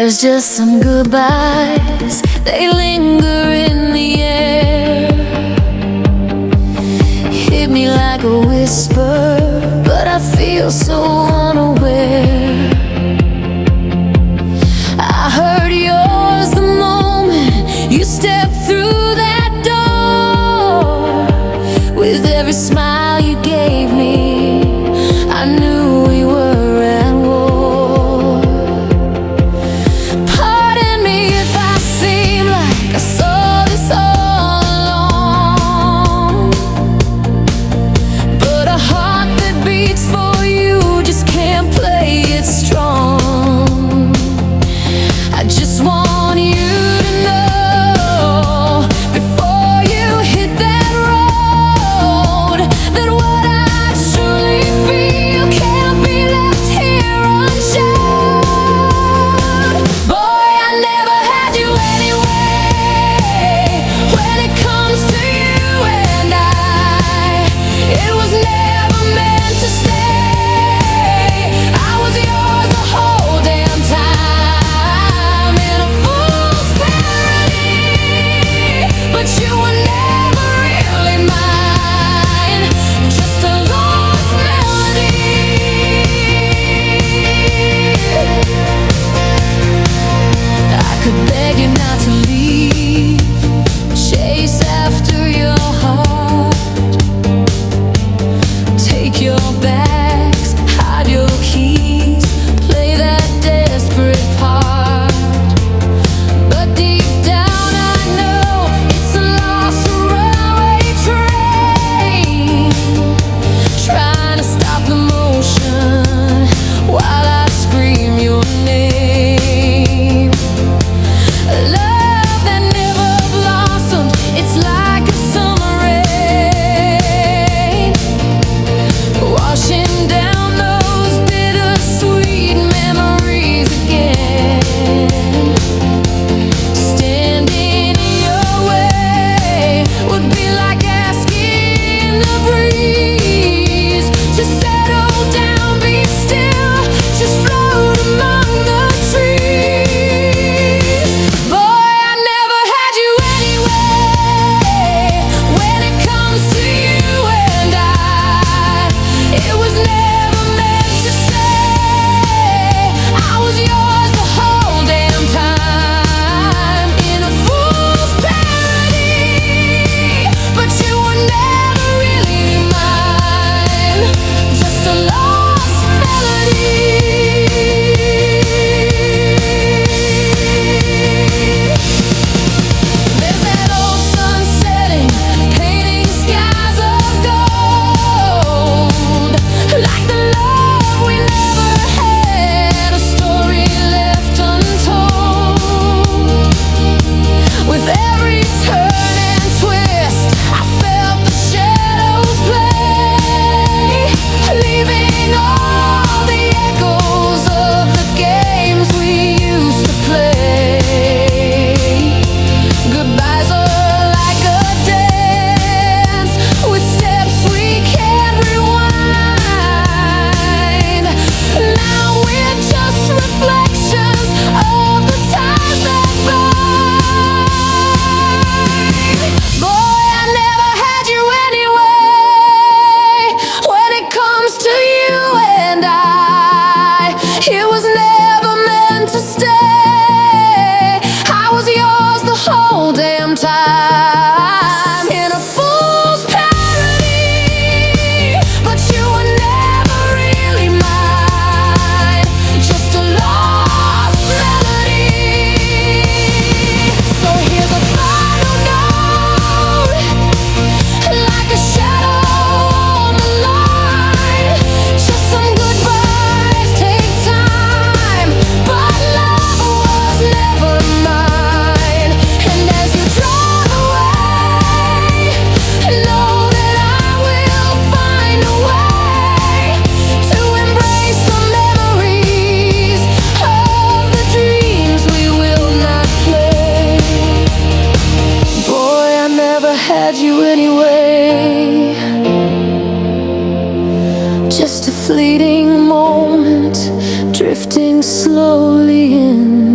There's just some goodbyes, they linger in the air. Hit me like a whisper, but I feel so unaware. I heard yours the moment you stepped through that door. With every smile you gave me, I knew we were at war. Pardon me if I seem like I saw this all along, but a heart that beats for you just can't play it strong. I just want you to know before you hit that road that what I truly feel can't be left here unshown. Boy, I never had you anyway. When it comes to you and it was never meant to stay. I was yours the whole damn time, in a fool's parody, but you were never really mine, just a lost melody. I could beg you not to leave, chase after your heart, take your bags, hide your keys, play that desperate part. But deep down I know it's a lost runaway train, trying to stop the motion while I scream your name. Love that never blossomed, it's like a summer rain, washing down those bittersweet memories again. Standing in your way would be like asking the breeze to settle down, be still, just float among the trees. Boy, I never had you anyway. When it comes to you and it was never meant to stay. I was yours the whole damn time, in a fool's parody, but you were never really mine, just a lost melody. There's that old sun setting, painting skies of gold, like the love we never had, a story left untold. With every turn and twist, I felt the shadows play, leaving all the echoes of the games we used to play. Goodbyes are like a dance, with steps we can't rewind. Now we're just reflections of the times that bind. Boy, I never had you anyway. When it comes to you and it was never meant to stay. I was yours the whole damn time, in a fool's parody, but you were never really mine, just a lost melody. So here's a final note, like a shadow on the line, just some goodbyes take time, but love was never mine. And as you drive away, know that I will find a way to embrace the memories of the dreams we will not play. Boy, I never had you anyway. Just a fleeting moment, drifting slowly in.